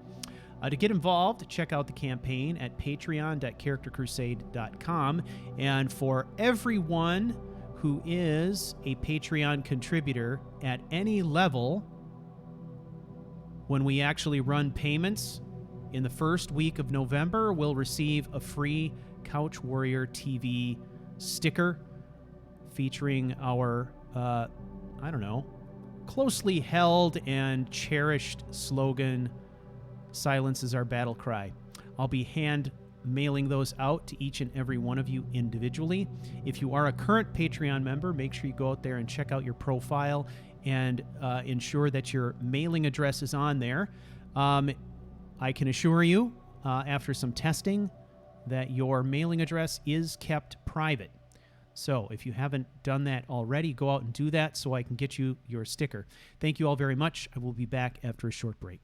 To get involved, check out the campaign at patreon.charactercrusade.com. And for everyone who is a Patreon contributor at any level, when we actually run payments in the first week of November, we'll receive a free CouchWarrior TV sticker featuring our, I don't know, closely held and cherished slogan, "Silence is our battle cry." I'll be hand mailing those out to each and every one of you individually. If you are a current Patreon member, make sure you go out there and check out your profile and ensure that your mailing address is on there. I can assure you, after some testing, that your mailing address is kept private. So if you haven't done that already, go out and do that so I can get you your sticker. Thank you all very much. I will be back after a short break.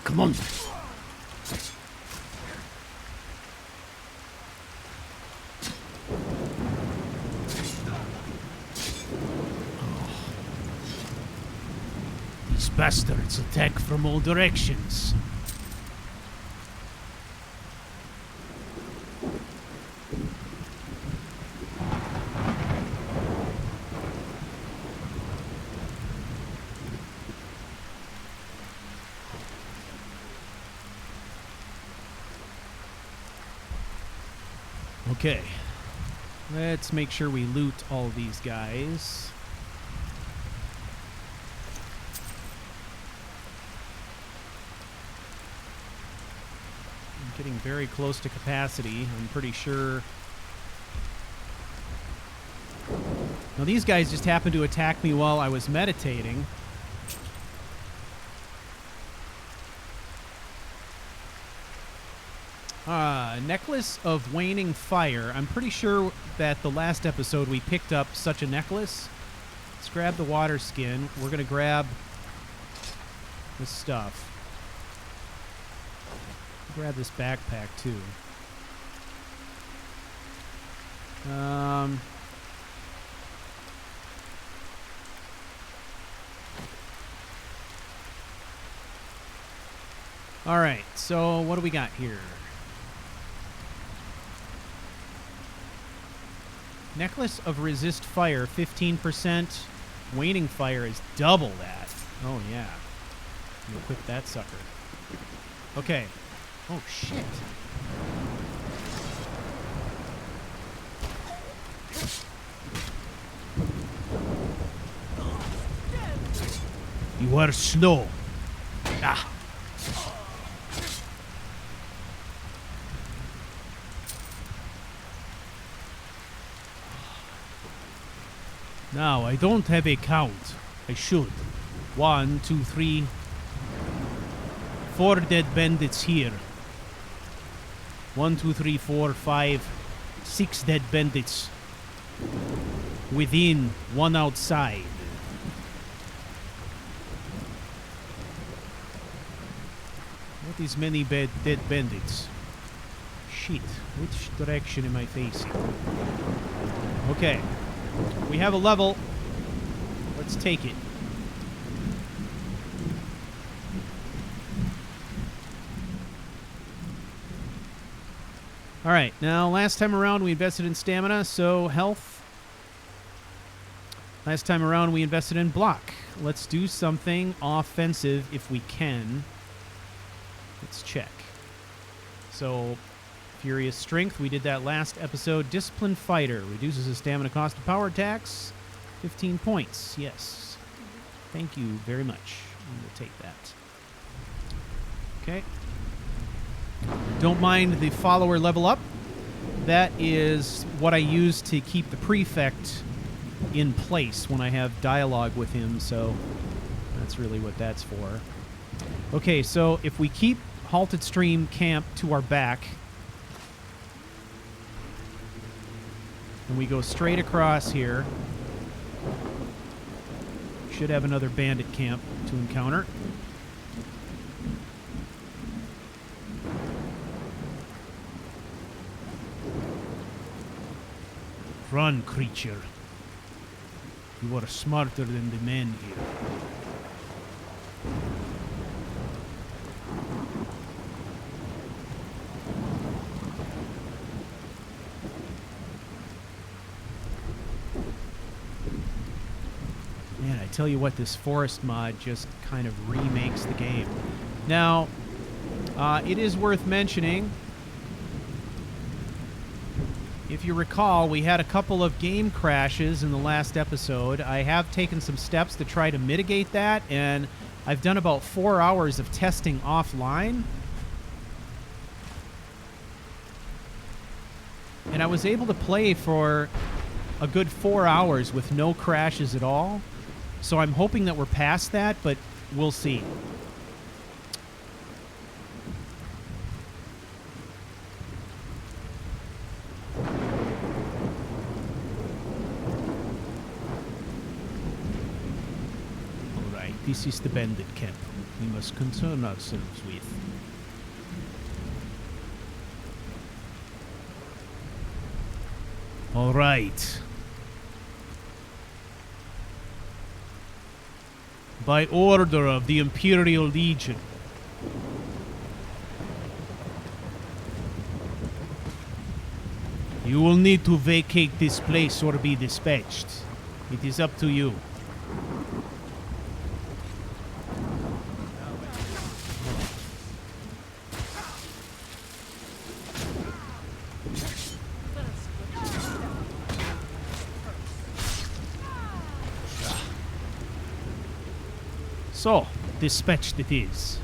come on. These bastards attack from all directions. Okay, let's make sure we loot all these guys. I'm getting very close to capacity, I'm pretty sure. Now these guys just happened to attack me while I was meditating. Necklace of Waning Fire. I'm pretty sure that the last episode we picked up such a necklace. Let's grab the water skin. We're going to grab this stuff. Grab this backpack too. All right, so what do we got here? Necklace of Resist Fire, 15%. Waning Fire is double that. Oh, yeah. I'm gonna equip that sucker. Okay. Oh, shit. You are slow. Ah. Now, I don't have a count. I should. 1, 2, 3. 4 dead bandits here. 1, 2, 3, 4, 5. 6 dead bandits. Within, 1 outside. What is many dead bandits? Shit. Which direction am I facing? Okay. We have a level. Let's take it. Alright, now last time around we invested in stamina, so health. Last time around we invested in block. Let's do something offensive if we can. Let's check. So, Furious Strength, we did that last episode. Disciplined Fighter, reduces the stamina cost of power attacks. 15 points, yes. Thank you very much. We'll take that. Okay. Don't mind the follower level up. That is what I use to keep the prefect in place when I have dialogue with him, so that's really what that's for. Okay, so if we keep Halted Stream Camp to our back, and we go straight across here, should have another bandit camp to encounter. Run, creature. You are smarter than the men here. Man, I tell you what, this forest mod just kind of remakes the game. Now, it is worth mentioning, if you recall, we had a couple of game crashes in the last episode. I have taken some steps to try to mitigate that, and I've done about 4 hours of testing offline. And I was able to play for a good 4 hours with no crashes at all. So I'm hoping that we're past that, but we'll see. This is the bandit camp. we must concern ourselves with. All right. By order of the Imperial Legion, you will need to vacate this place or be dispatched. It is up to you. So, dispatched it is.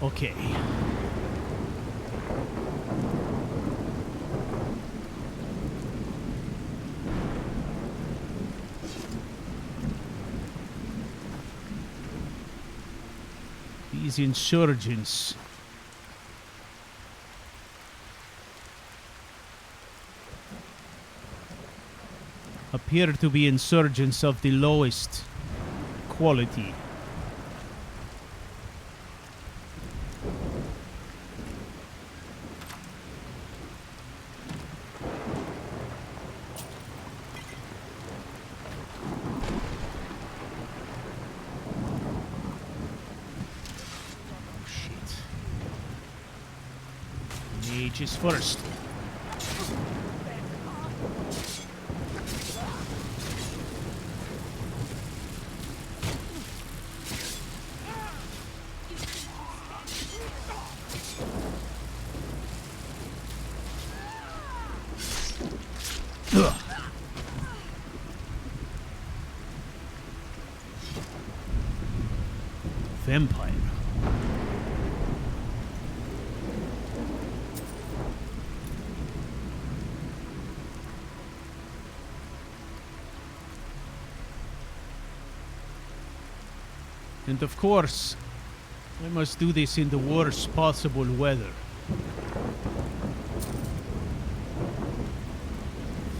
Okay. These insurgents appear to be insurgents of the lowest quality. Mages first. Ugh. Vampire. And of course, I must do this in the worst possible weather.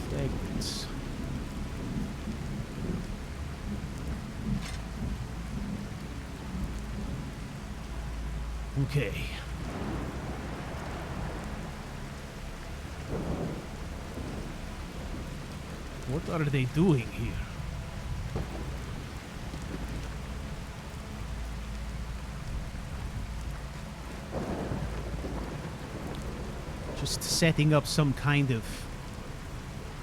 Fragments. Okay. What are they doing here? Just setting up some kind of